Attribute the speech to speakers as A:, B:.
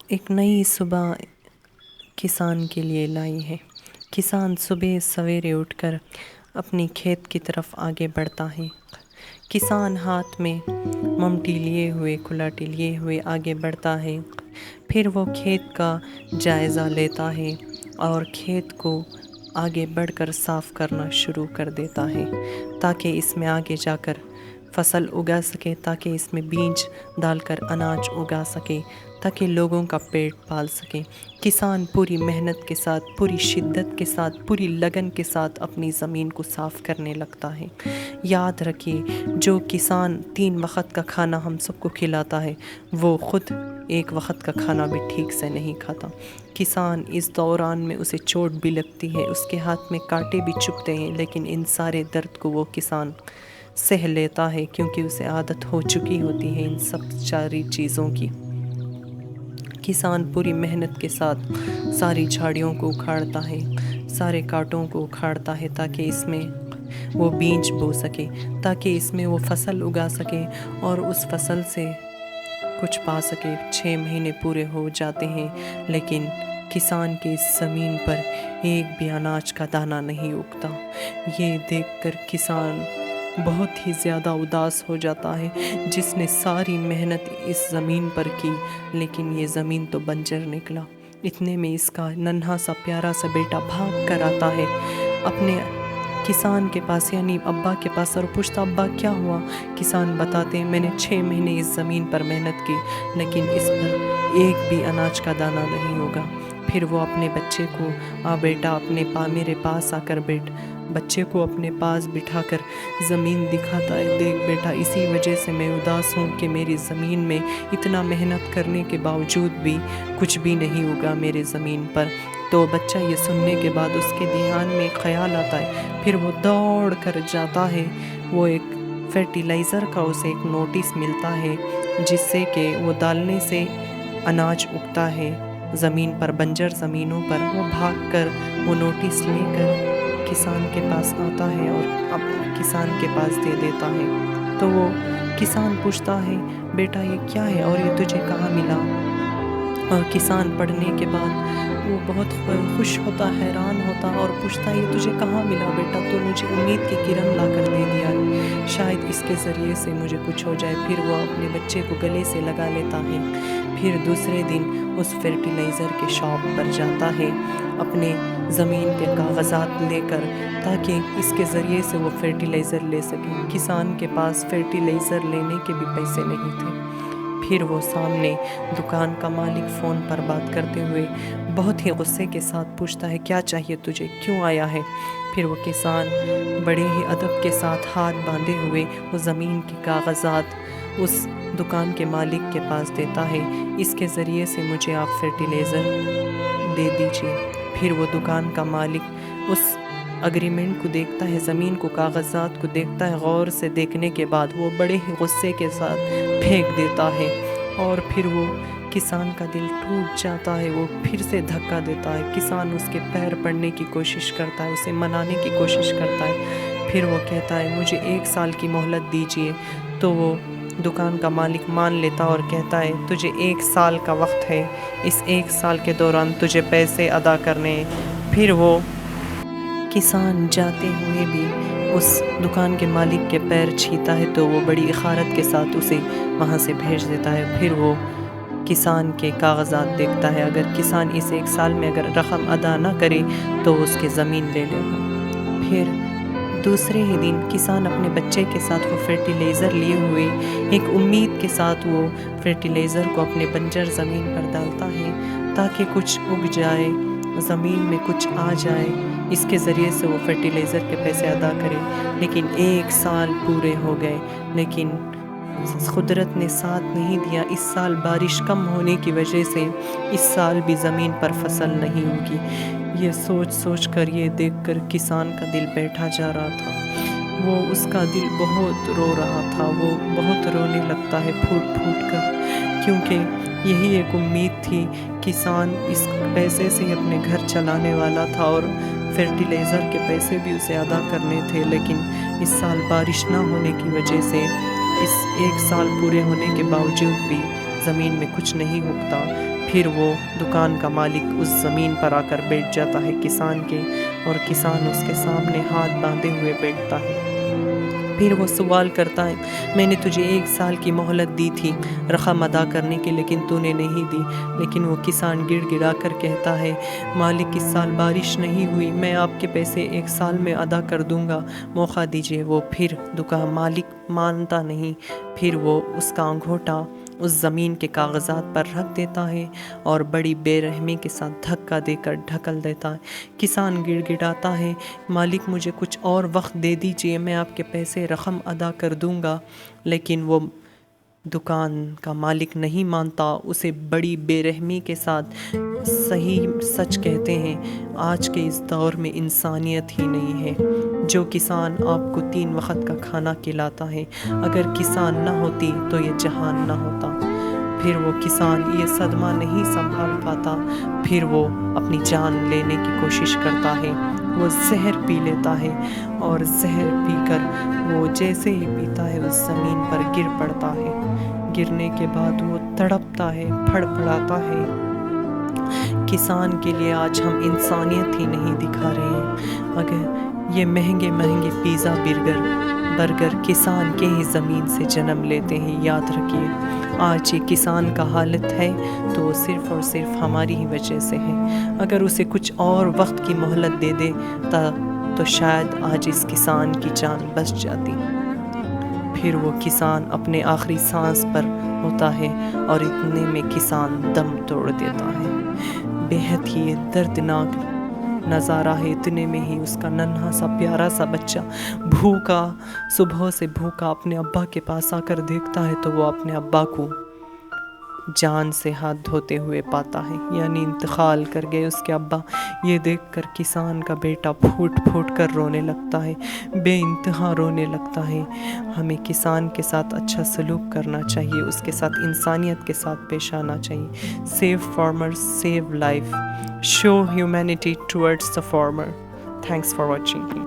A: ایک نئی صبح کسان کے لیے لائی ہے۔ کسان صبح سویرے اٹھ کر اپنی کھیت کی طرف آگے بڑھتا ہے۔ کسان ہاتھ میں ممٹی لیے ہوئے کلاٹی لیے ہوئے آگے بڑھتا ہے۔ پھر وہ کھیت کا جائزہ لیتا ہے اور کھیت کو آگے بڑھ کر صاف کرنا شروع کر دیتا ہے تاکہ اس میں آگے جا کر فصل اگا سکے، تاکہ اس میں بیج ڈال کر اناج اگا سکے، تاکہ لوگوں کا پیٹ پال سکے۔ کسان پوری محنت کے ساتھ، پوری شدت کے ساتھ، پوری لگن کے ساتھ اپنی زمین کو صاف کرنے لگتا ہے۔ یاد رکھیے، جو کسان 3 وقت کا کھانا ہم سب کو کھلاتا ہے، وہ خود 1 وقت کا کھانا بھی ٹھیک سے نہیں کھاتا۔ کسان اس دوران میں اسے چوٹ بھی لگتی ہے، اس کے ہاتھ میں کانٹے بھی چبھتے ہیں، لیکن ان سارے درد کو وہ کسان سہ لیتا ہے، کیونکہ اسے عادت ہو چکی ہوتی ہے ان سب ساری چیزوں کی۔ کسان پوری محنت کے ساتھ ساری جھاڑیوں کو اکھاڑتا ہے، سارے کانٹوں کو اکھاڑتا ہے، تاکہ اس میں وہ بیج بو سکے، تاکہ اس میں وہ فصل اگا سکے اور اس فصل سے کچھ پا سکے۔ 6 مہینے پورے ہو جاتے ہیں، لیکن کسان کی اس زمین پر ایک بھی اناج کا دانہ نہیں اگتا۔ یہ دیکھ کر کسان بہت ہی زیادہ اداس ہو جاتا ہے، جس نے ساری محنت اس زمین پر کی، لیکن یہ زمین تو بنجر نکلا۔ اتنے میں اس کا ننھا سا پیارا سا بیٹا بھاگ کر آتا ہے اپنے کسان کے پاس، یعنی ابا کے پاس، اور پوچھتا، ابا کیا ہوا؟ کسان بتاتے ہیں، میں نے 6 مہینے اس زمین پر محنت کی، لیکن اس پر ایک بھی اناج کا دانہ نہیں ہوگا۔ پھر وہ اپنے بچے کو، بیٹا اپنے میرے پاس آ کر بیٹھ، بچے کو اپنے پاس بٹھا کر زمین دکھاتا ہے، دیکھ بیٹا، اسی وجہ سے میں اداس ہوں کہ میری زمین میں اتنا محنت کرنے کے باوجود بھی کچھ بھی نہیں ہوگا میرے زمین پر۔ تو بچہ یہ سننے کے بعد اس کے دھیان میں ایک خیال آتا ہے، پھر وہ دوڑ کر جاتا ہے، وہ ایک فرٹیلائزر کا اسے ایک نوٹس ملتا ہے، جس سے کہ وہ ڈالنے سے اناج اگتا ہے زمین پر، بنجر زمینوں پر۔ وہ بھاگ کر وہ نوٹس لے کر کسان کے پاس آتا ہے اور اب کسان کے پاس دے دیتا ہے۔ تو وہ کسان پوچھتا ہے، بیٹا یہ کیا ہے اور یہ تجھے کہاں ملا؟ اور کسان پڑھنے کے بعد وہ بہت خوش ہوتا، حیران ہوتا اور پوچھتا، یہ تجھے کہاں ملا بیٹا؟ تو مجھے امید کی کرن لا کر دے دیا ہے، شاید اس کے ذریعے سے مجھے کچھ ہو جائے۔ پھر وہ اپنے بچے کو گلے سے لگا لیتا ہے۔ پھر دوسرے دن اس فرٹیلائزر کے شاپ پر جاتا ہے اپنے زمین کے کاغذات لے کر، تاکہ اس کے ذریعے سے وہ فرٹیلائزر لے سکے۔ کسان کے پاس فرٹیلائزر لینے کے بھی پیسے نہیں تھے۔ پھر وہ سامنے دکان کا مالک فون پر بات کرتے ہوئے بہت ہی غصے کے ساتھ پوچھتا ہے، کیا چاہیے تجھے؟ کیوں آیا ہے؟ پھر وہ کسان بڑے ہی ادب کے ساتھ ہاتھ باندھے ہوئے وہ زمین کے کاغذات اس دکان کے مالک کے پاس دیتا ہے، اس کے ذریعے سے مجھے آپ فرٹیلائزر دے دیجیے۔ پھر وہ دکان کا مالک اس اگریمنٹ کو دیکھتا ہے، زمین کو، کاغذات کو دیکھتا ہے، غور سے دیکھنے کے بعد وہ بڑے ہی غصے کے ساتھ پھینک دیتا ہے، اور پھر وہ کسان کا دل ٹوٹ جاتا ہے۔ وہ پھر سے دھکا دیتا ہے، کسان اس کے پیر پڑنے کی کوشش کرتا ہے، اسے منانے کی کوشش کرتا ہے۔ پھر وہ کہتا ہے، مجھے 1 سال کی مہلت دیجیے۔ تو وہ دکان کا مالک مان لیتا اور کہتا ہے، تجھے 1 سال کا وقت ہے، اس 1 سال کے دوران تجھے پیسے ادا کرنے ہیں۔ پھر وہ کسان جاتے ہوئے بھی اس دکان کے مالک کے پیر چھیتا ہے، تو وہ بڑی اخارت کے ساتھ اسے وہاں سے بھیج دیتا ہے۔ پھر وہ کسان کے کاغذات دیکھتا ہے، اگر کسان اس 1 سال میں اگر رقم ادا نہ کرے تو اس کی زمین لے لے گا۔ پھر دوسرے ہی دن کسان اپنے بچے کے ساتھ وہ فرٹیلائزر لیے ہوئے ایک امید کے ساتھ وہ فرٹیلائزر کو اپنے بنجر زمین پر ڈالتا ہے، تاکہ کچھ اگ جائے، زمین میں کچھ آ جائے، اس کے ذریعے سے وہ فرٹیلائزر کے پیسے ادا کرے۔ لیکن 1 سال پورے ہو گئے، لیکن قدرت نے ساتھ نہیں دیا۔ اس سال بارش کم ہونے کی وجہ سے اس سال بھی زمین پر فصل نہیں ہوگی۔ یہ سوچ سوچ کر، یہ دیکھ کر کسان کا دل بیٹھا جا رہا تھا، وہ اس کا دل بہت رو رہا تھا، وہ بہت رونے لگتا ہے پھوٹ پھوٹ کر، کیونکہ یہی ایک امید تھی۔ کسان اس پیسے سے اپنے گھر چلانے والا تھا اور فرٹیلائزر کے پیسے بھی اسے ادا کرنے تھے، لیکن اس سال بارش نہ ہونے کی وجہ سے اس 1 سال پورے ہونے کے باوجود بھی زمین میں کچھ نہیں اگتا۔ پھر وہ دکان کا مالک اس زمین پر آ کر بیٹھ جاتا ہے کسان کے، اور کسان اس کے سامنے ہاتھ باندھے ہوئے بیٹھتا ہے۔ پھر وہ سوال کرتا ہے، میں نے تجھے 1 سال کی مہلت دی تھی رقم ادا کرنے کی، لیکن تو نے نہیں دی۔ لیکن وہ کسان گڑ گڑا کر کہتا ہے، مالک اس سال بارش نہیں ہوئی، میں آپ کے پیسے 1 سال میں ادا کر دوں گا، موقع دیجیے۔ وہ پھر دکان مالک مانتا نہیں، پھر وہ اس کا انگوٹھا اس زمین کے کاغذات پر رکھ دیتا ہے اور بڑی بے رحمی کے ساتھ دھکا دے کر ڈھکل دیتا ہے۔ کسان گڑ گڑاتا ہے، مالک مجھے کچھ اور وقت دے دیجیے، میں آپ کے پیسے رقم ادا کر دوں گا۔ لیکن وہ دکان کا مالک نہیں مانتا، اسے بڑی بے رحمی کے ساتھ صحیح سچ کہتے ہیں، آج کے اس دور میں انسانیت ہی نہیں ہے۔ جو کسان آپ کو 3 وقت کا کھانا کھلاتا ہے، اگر کسان نہ ہوتی تو یہ جہان نہ ہوتا۔ پھر وہ کسان یہ صدمہ نہیں سنبھال پاتا، پھر وہ اپنی جان لینے کی کوشش کرتا ہے، وہ زہر پی لیتا ہے، اور زہر پی کر وہ جیسے ہی پیتا ہے اس زمین پر گر پڑتا ہے۔ گرنے کے بعد وہ تڑپتا ہے، پھڑ پڑاتا ہے۔ کسان کے لیے آج ہم انسانیت ہی نہیں دکھا رہے ہیں۔ اگر یہ مہنگے مہنگے پیزا برگر کسان کے ہی زمین سے جنم لیتے ہیں، یاد رکھیے آج یہ کسان کا حالت ہے تو صرف اور صرف ہماری ہی وجہ سے ہے۔ اگر اسے کچھ اور وقت کی مہلت دے دے تو شاید آج اس کسان کی جان بچ جاتی۔ پھر وہ کسان اپنے آخری سانس پر ہوتا ہے اور اتنے میں کسان دم توڑ دیتا ہے۔ بے حد ہی دردناک نظارہ ہے، اتنے میں ہی اس کا ننھا سا پیارا سا بچہ بھوکا، صبح سے بھوکا اپنے ابا کے پاس آ کر دیکھتا ہے تو وہ اپنے ابا کو جان سے ہاتھ دھوتے ہوئے پاتا ہے، یعنی انتقال کر گئے اس کے ابا۔ یہ دیکھ کر کسان کا بیٹا پھوٹ پھوٹ کر رونے لگتا ہے، بے انتہا رونے لگتا ہے۔ ہمیں کسان کے ساتھ اچھا سلوک کرنا چاہیے، اس کے ساتھ انسانیت کے ساتھ پیش آنا چاہیے۔ Save farmer, save life, show humanity towards the farmer. Thanks for watching.